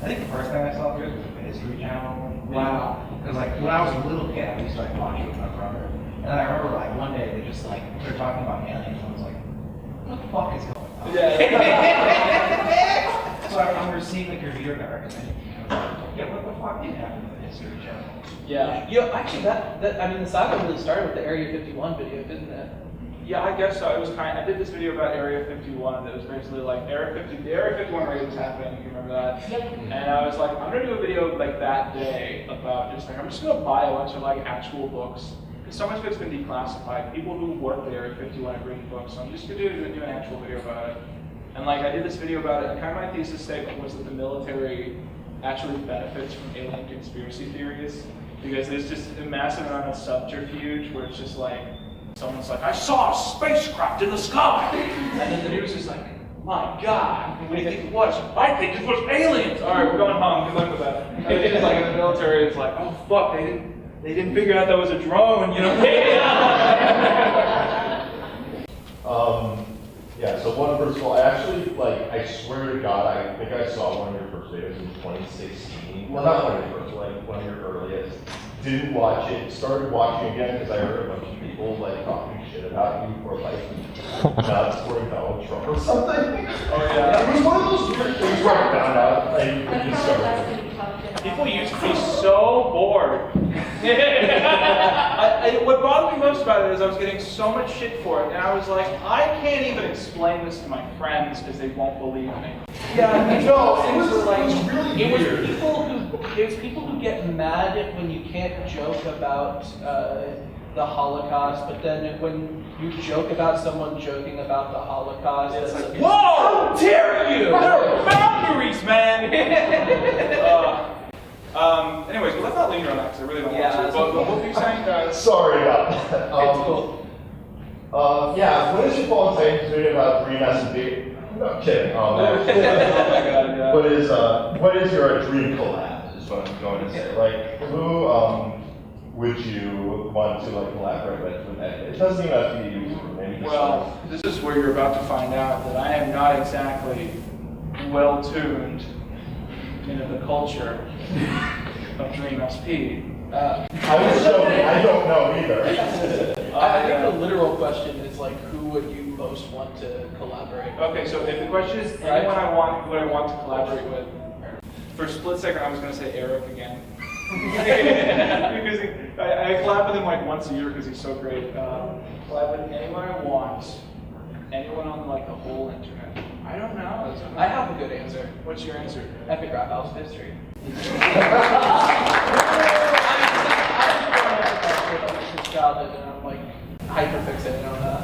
I think the first thing I saw here was the History Channel. Wow. Because like when I was a little kid, I used to like watch it with my brother. And I remember like one day they just like, they're talking about aliens. And I was like, what the fuck is going on? Yeah. So I remember seeing like your video card and then, yeah, what the fuck did happen to the History Channel? Yeah. Actually, I mean, the saga really started with the Area 51 video, didn't it? Yeah, I guess so. It was I did this video about Area 51 that was basically like the Area 51 raid was happening, you remember that? And I was like, I'm gonna do a video like that day about just like, I'm just gonna buy a bunch of like actual books. Because so much of it's been declassified. People who work at Area 51 have written books, so I'm just gonna do an actual video about it. And like I did this video about it, and kind of my thesis statement was that the military actually benefits from alien conspiracy theories. Because there's just a massive amount of subterfuge where it's just like, someone's like, I saw a spacecraft in the sky! And then the news is like, my God, what do you think it was? I think it was aliens! Alright, we're going home, good luck with that. And it's like in the military, it's like, oh fuck, they didn't figure out that was a drone, you know? Yeah, so first of all, actually, like, I swear to God, I think I saw one of your first videos in 2016. Well, not one of your first, like, one of your earliest. Didn't watch it, started watching again because I heard a bunch of people, like, talking shit about you for, like, not supporting Donald Trump or something. Oh, yeah. It was one of those weird things where I found out, like, discovered. People used to be so bored. What bothered me most about it is I was getting so much shit for it, and I was like, I can't even explain this to my friends because they won't believe me. Yeah, no, it was really it was weird. people who get mad when you can't joke about the Holocaust, but then when you joke about someone joking about the Holocaust, it's like, whoa! How dare you! There are boundaries, man! Anyways, let's not linger on that because I really don't want to. But what were you saying? Sorry about that. It's cool. Yeah, when is your fall time doing about Dream S&B? No, kidding. Oh my God, yeah. What is your dream collab, is what I'm going to say. Like, who would you want to like collaborate with? It doesn't even have to be you, maybe just Well, this is where you're about to find out that I am not exactly well-tuned into the culture of Dream SP. I was joking, I don't know either. I think the literal question is like, who would you most want to collaborate with? Okay, so if the question is anyone I want to collaborate with, for a split second I was going to say Eric again. Because I collab with him like once a year because he's so great. Collab with anyone I want, anyone on like the whole internet. I don't know. I have a good answer. What's your answer? Epic Rap House History. Childhood, and I'm like hyper fixated on that.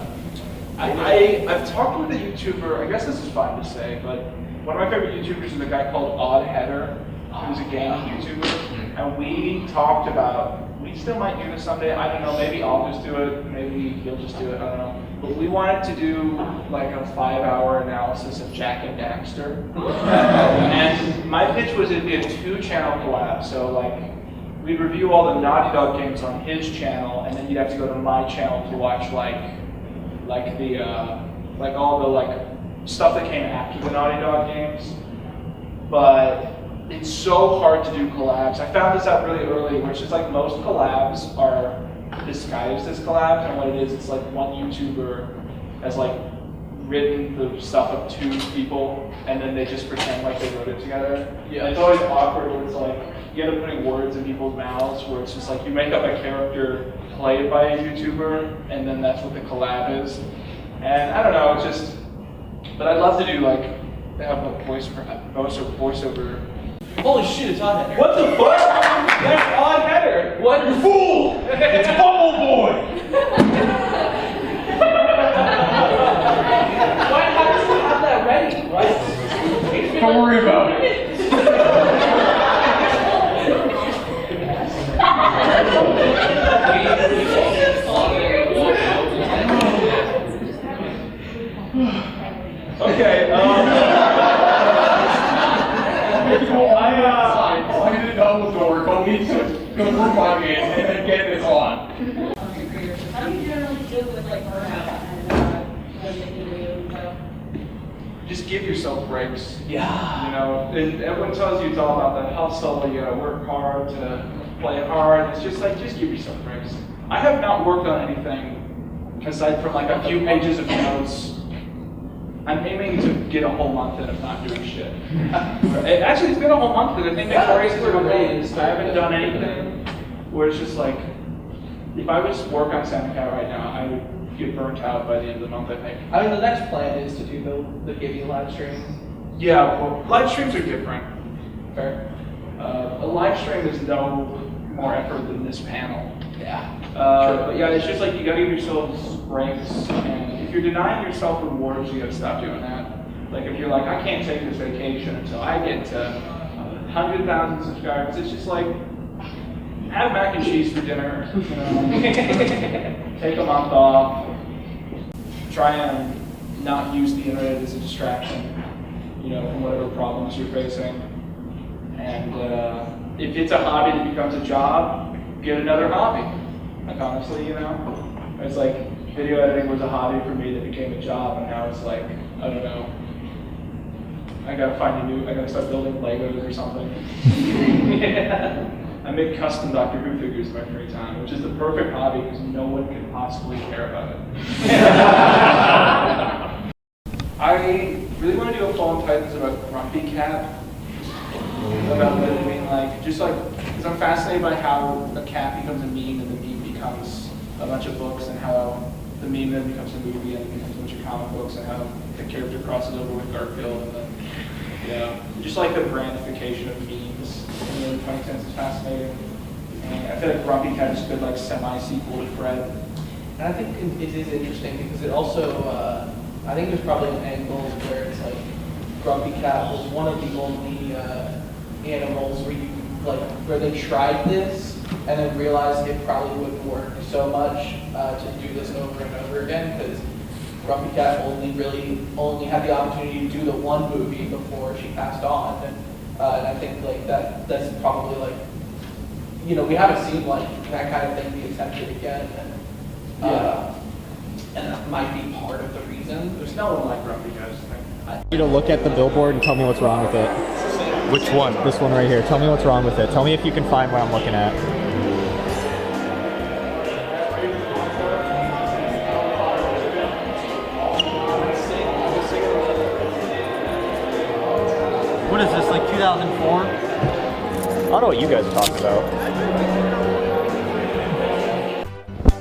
I've talked with a YouTuber, I guess this is fine to say, but one of my favorite YouTubers is a guy called Odd Header, who's a gaming YouTuber, and we talked about, we still might do this someday, I don't know, maybe I'll just do it, maybe he'll just do it, I don't know. But we wanted to do like a 5-hour analysis of Jack and Daxter. And my pitch was it'd be a 2-channel collab, so like, we'd review all the Naughty Dog games on his channel, and then you'd have to go to my channel to watch like all the like stuff that came after the Naughty Dog games. But it's so hard to do collabs. I found this out really early, where it's just like most collabs are disguised as collabs, and what it is, it's like one YouTuber has like written the stuff of 2 people, and then they just pretend like they wrote it together. Yeah. And it's always awkward when it's like, you end up putting words in people's mouths where it's just like you make up a character played by a YouTuber, and then that's what the collab is. And I don't know, it's just, but I'd love to do like, have a voiceover. Holy shit, it's Odd Header. What the fuck? That's Odd Header. What? You fool! It's Bubble Boy! Why does he have that ready? Right? Don't worry about it. Okay, deal with like burnout and making videos, so. Just give yourself breaks. Yeah. You know, and everyone tells you it's all about the hustle, you gotta work hard to play hard. It's just like, just give yourself breaks. I have not worked on anything aside from like a few pages of notes. I'm aiming to get a whole month in of not doing shit. Actually, it's been a whole month, and I think Victoria's is amazing. I haven't done anything where it's just like, if I was to work on Seneca right now, I would get burnt out by the end of the month, I think. I mean, the next plan is to do the Gibby live stream. Yeah, well, live streams are different. Fair. A live stream is no more effort than this panel. Yeah. But yeah, it's just like you gotta give yourself breaks, and if you're denying yourself rewards, you gotta stop doing that. Like if you're like, I can't take this vacation until I get to 100,000 subscribers, it's just like, have mac and cheese for dinner, you know? Take a month off, try and not use the internet as a distraction, you know, from whatever problems you're facing. And if it's a hobby that becomes a job, get another hobby. Like honestly, you know, it's like video editing was a hobby for me that became a job, and now it's like, I don't know, I gotta start building Legos or something. Yeah. I make custom Doctor Who figures in my free time, which is the perfect hobby because no one can possibly care about it. I really want to do a Fallen Titans about Grumpy Cat. About what I mean, like, just like, because I'm fascinated by how a cat becomes a meme and the meme becomes a bunch of books, and how the meme then becomes a movie and it becomes a bunch of comic books, and how the character crosses over with Garfield, and then, you know, just like the brandification of memes in the early 2010s is fascinating. And I feel like Grumpy Cat is a good, like, semi-sequel to Fred. And I think it is interesting because it also, I think there's probably an angle where it's like, Grumpy Cat was one of the only animals where where they tried this and then realized it probably wouldn't work so much to do this over and over again, because Grumpy Cat only had the opportunity to do the one movie before she passed on, and I think like that's probably like, you know, we haven't seen like that kind of thing be attempted again, and that might be part of the reason. There's no one like Grumpy Cat. I need to look at the billboard and tell me what's wrong with it. Which one? This one right here. Tell me what's wrong with it. Tell me if you can find what I'm looking at. What is this, like 2004? I don't know what you guys are talking about.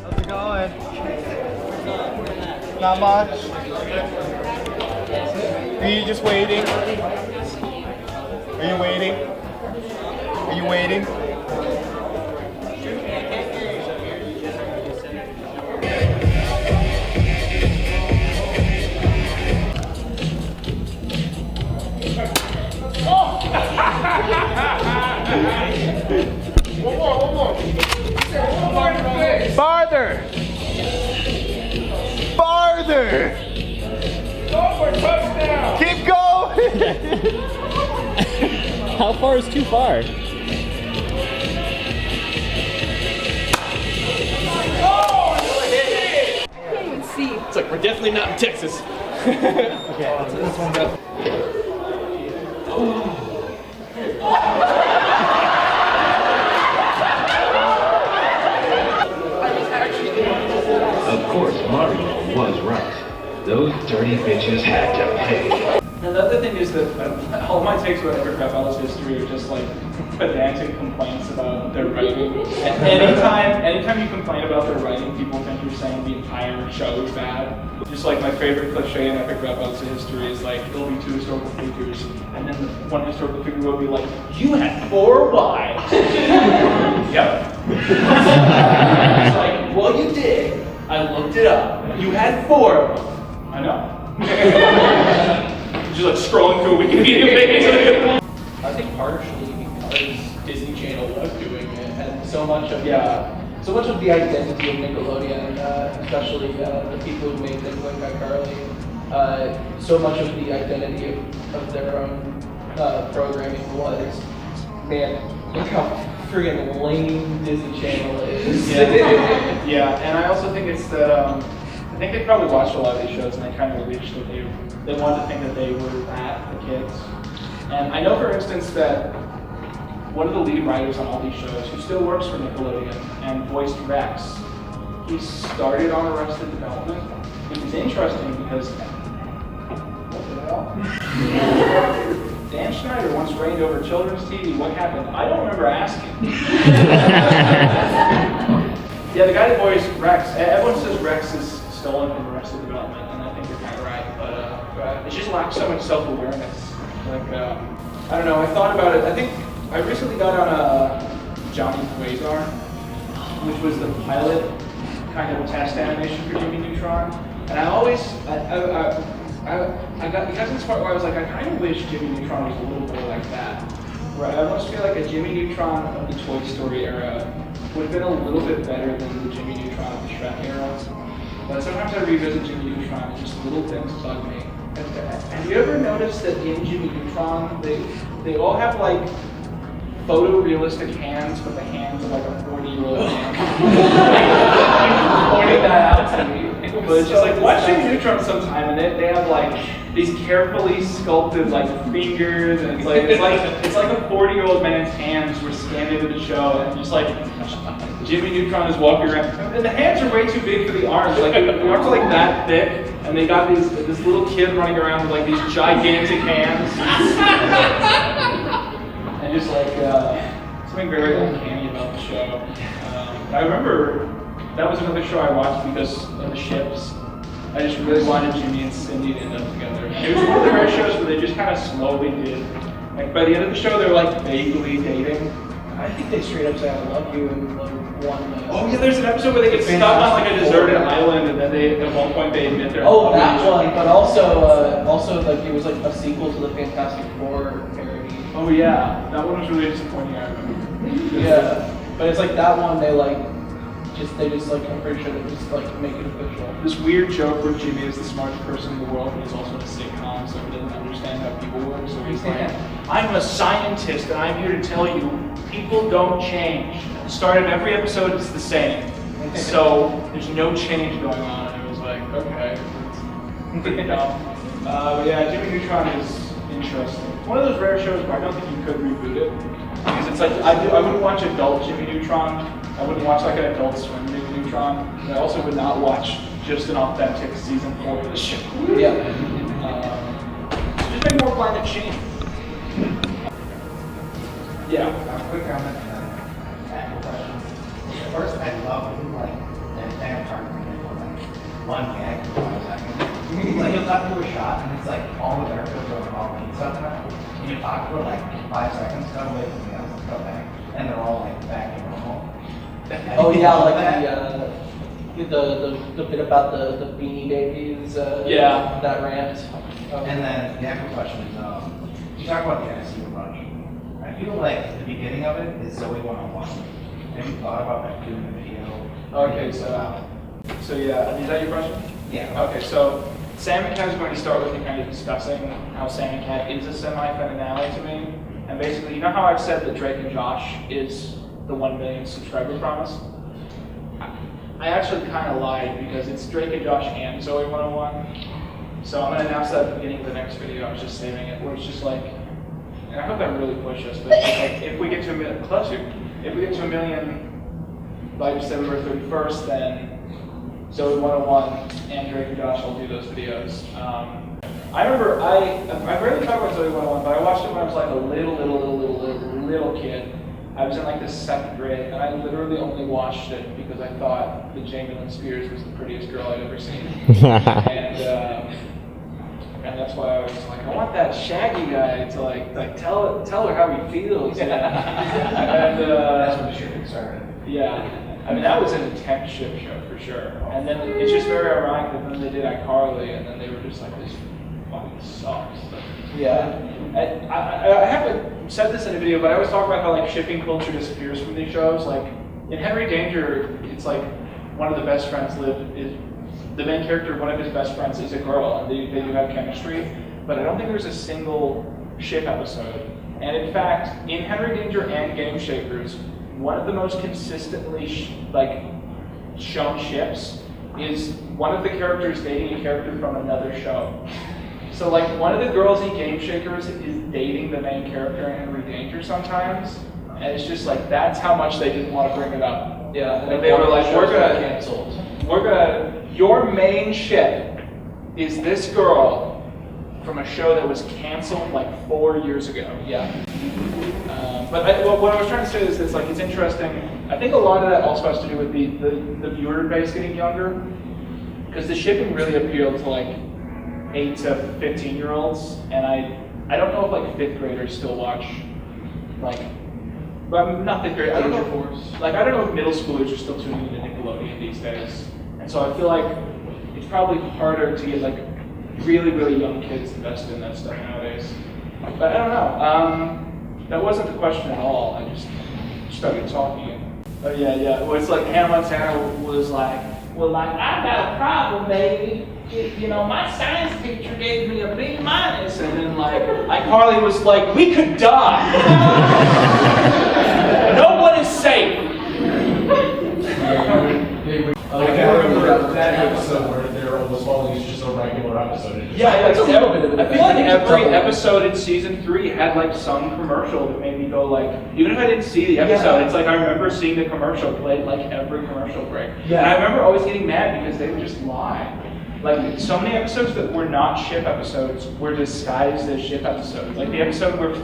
How's it going? Not much. Are you just waiting? Are you waiting? Are you waiting? One more. Farther! Farther! Go for touchdown! Keep going! How far is too far? Can't even see. It's like, we're definitely not in Texas. Okay, this one's up. Of course, Mario was right. Those dirty bitches had to pay. And the other thing is that all my takes about Epic Rap Battles history are just like pedantic complaints about their writing. And anytime you complain about their writing, people think you're saying the entire show is bad. Just like my favorite cliche in Epic Rap Battles history is like, there'll be two historical figures, and then the one historical figure will be like, you had 4 wives. Yep. It's like, well, you did. I looked it up. You had 4 of them. I know. Just like scrolling through a Wikipedia page. I think partially because Disney Channel was doing it, and so much of the identity of Nickelodeon, especially the people who made things like iCarly, so much of the identity of their own programming was, man, look how friggin' lame Disney Channel is. Yeah. Yeah, and I also think it's that I think they probably watched a lot of these shows and they kind of wished that they wanted to think that they were that for kids. And I know, for instance, that one of the lead writers on all these shows, who still works for Nickelodeon and voiced Rex, he started on Arrested Development, which is interesting because what the hell? Dan Schneider once reigned over children's TV. What happened? I don't remember asking. Yeah, the guy that voiced Rex, everyone says Rex is stolen from Arrested Development, and I think they're kind of right, but it just lacks so much self-awareness. Like, I don't know, I thought about it. I think I recently got on Johnny Quasar, which was the pilot kind of test animation for Jimmy Neutron, and I always, I got to this part where I was like, I kind of wish Jimmy Neutron was a little more like that. Right? I almost feel like a Jimmy Neutron of the Toy Story era would have been a little bit better than the Jimmy Neutron of the Shrek era. But sometimes I revisit Jimmy Neutron and just little things bug me. Have you ever noticed that in Jimmy Neutron, they all have like photorealistic hands, but the hands of like a 40-year-old man? Pointing that out to me. But it's just like, watch Jimmy Neutron sometime, and they have like these carefully sculpted like fingers, and it's like a 40-year-old man's hands were scanned into the show, and just like Jimmy Neutron is walking around, and the hands are way too big for the arms. Like the arms are like that thick, and they got this little kid running around with like these gigantic hands, and just like something very uncanny about the show. I remember that was another show I watched because of the ships. I just really wanted Jimmy and Cindy to end up together. It was one of the rare shows where they just kind of slowly did. Like by the end of the show, they were like vaguely dating. I think they straight up said I love you in one. Oh yeah, there's an episode where they get stuck on like a deserted island, and then at one point they admit their love. Oh, that one, but also like it was like a sequel to the Fantastic Four parody. Oh yeah, that one was really disappointing. I remember. Yeah, but it's like that one they just like I'm pretty sure they just like make it official. This weird joke where Jimmy is the smartest person in the world, but he's also in a sitcom, so he doesn't understand how people work. So he's like, I'm a scientist, and I'm here to tell you, people don't change. The start of every episode is the same, so there's no change going on. And it was like, okay, it's pretty dumb. But yeah, Jimmy Neutron is interesting. One of those rare shows where I don't think you could reboot it, because it's like I wouldn't watch adult Jimmy Neutron. I wouldn't watch like an Adult Swim Jimmy Neutron. And I also would not watch just an authentic season 4 of the show. Yeah. Just make more climate change. Yeah. Quick comment on that. Actual question. First, I love like that damn targeting for like one gag for 5 seconds. Like you'll talk to a shot and it's like all the characters are Halloween stuff in it. And you talk for like 5 seconds, cut away from the else, cut back, and they're all like back to normal. Oh yeah, like the bit about the Beanie Babies. Yeah. That rant. And then the actual question is, you talk about the NSU bunch. I feel like the beginning of it is Zoe 101. Have you thought about like doing a video? Okay, so yeah, is that your question? Yeah. Okay, so Sam and Cat is going to start with me kind of discussing how Sam and Cat is a semi-finale to me. And basically, you know how I've said that Drake and Josh is the 1 million subscriber promise? I actually kind of lied because it's Drake and Josh and Zoe 101. So I'm going to announce that at the beginning of the next video. I was just saving it, where it's just like, and I hope that really push us, but like, if we get to a million, if we get to a million by December 31st, then Zoe 101 and Drake and Josh will do those videos. I remember I rarely talk about Zoe 101, but I watched it when I was like a little kid. I was in like the 2nd grade, and I literally only watched it because I thought that Jamie Lynn Spears was the prettiest girl I'd ever seen. And that's why I was like, I want that Shaggy guy to like tell her how he feels. And that's when the shipping started. Yeah, I mean that was an intense ship show for sure. And then it's just very ironic that then they did iCarly, and then they were just like, this fucking sucks. Yeah. I haven't said this in a video, but I always talk about how like shipping culture disappears from these shows. Like in Henry Danger, it's like one of the best friends is the main character. One of his best friends is a girl, and they do have chemistry. But I don't think there's a single ship episode. And in fact, in Henry Danger and Game Shakers, one of the most consistently shown ships is one of the characters dating a character from another show. So like one of the girls in Game Shakers is dating the main character in Henry Danger sometimes, and it's just like that's how much they didn't want to bring it up. Yeah, like they were like, canceled. Your main ship is this girl from a show that was canceled like 4 years ago. Yeah. But what I was trying to say is it's like it's interesting. I think a lot of that also has to do with the viewer base getting younger, because the shipping really appealed to like 8 to 15-year-olds, and I don't know if like 5th graders still watch like. But not 5th grade. I don't know. Like I don't know if middle schoolers are still tuning into Nickelodeon these days, and so I feel like it's probably harder to get like really young kids invested in that stuff nowadays. But I don't know. That wasn't the question at all. I just started talking. Oh yeah. Well, it's like Hannah Montana was like, well, like I got a problem, baby. You know, my science teacher gave me a B-, and then like iCarly was like, we could die. No one is safe. I remember that episode where they're almost falling is just a regular episode. Yeah, like I feel like every episode in season 3 had like some commercial that made me go like, even if I didn't see the episode, it's like I remember seeing the commercial played like every commercial break. Yeah. And I remember always getting mad because they would just lie. Like so many episodes that were not ship episodes were disguised as ship episodes. Like the episode where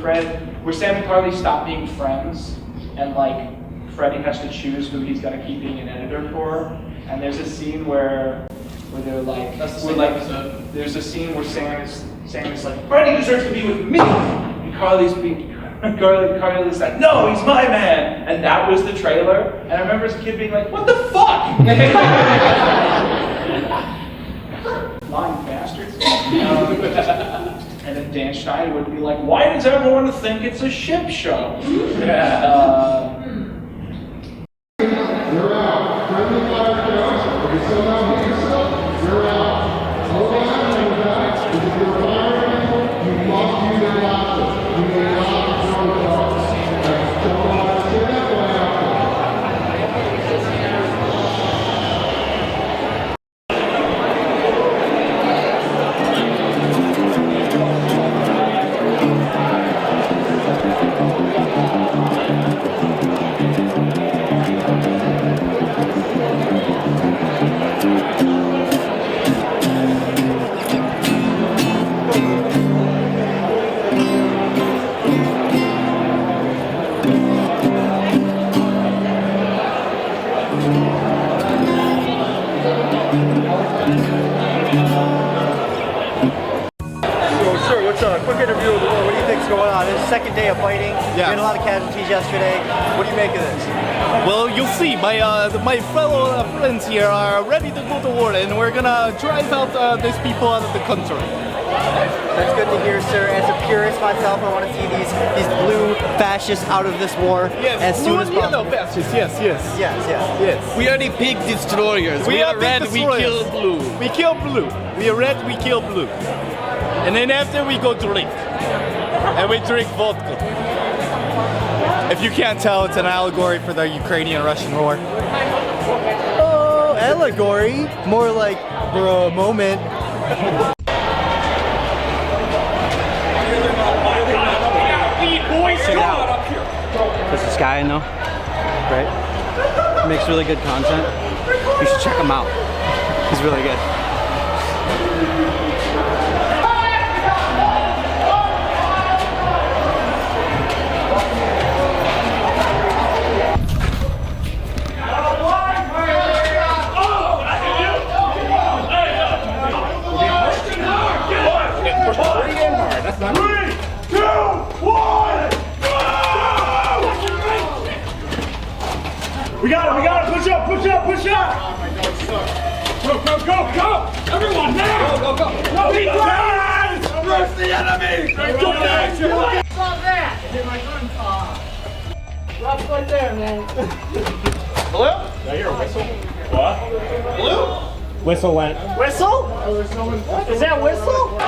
Sam and Carly stop being friends, and like Freddie has to choose who he's gonna keep being an editor for. And there's a scene where they're like, there's a scene where Sam is like, Freddie deserves to be with me, and Carly's like, no, he's my man. And that was the trailer. And I remember as a kid being like, what the fuck? Lying bastards. And then Dan Schneider would be like, why does everyone think it's a ship show? Second day of fighting. Yeah. We had a lot of casualties yesterday. What do you make of this? Well, you'll see. My fellow friends here are ready to go to war, and we're gonna drive out these people out of the country. That's good to hear, sir. As a purist myself, I want to see these blue fascists out of this war as soon as possible. Yellow fascists. Yes. We are the pig destroyers. We are red. We kill blue. We kill blue. We are red. We kill blue. And then after we go drink. And we drink vodka. If you can't tell, it's an allegory for the Ukrainian-Russian war. Oh, allegory? More like for a moment. There's this guy I know, right? He makes really good content. You should check him out. He's really good. We got it, push up! Go! Everyone, now! Go! Be quiet! Rush the enemy! Stop that! Hit my gun. Drop right there, man. Blue? Did I hear a whistle? What? Blue? Whistle went. Whistle? Is that whistle?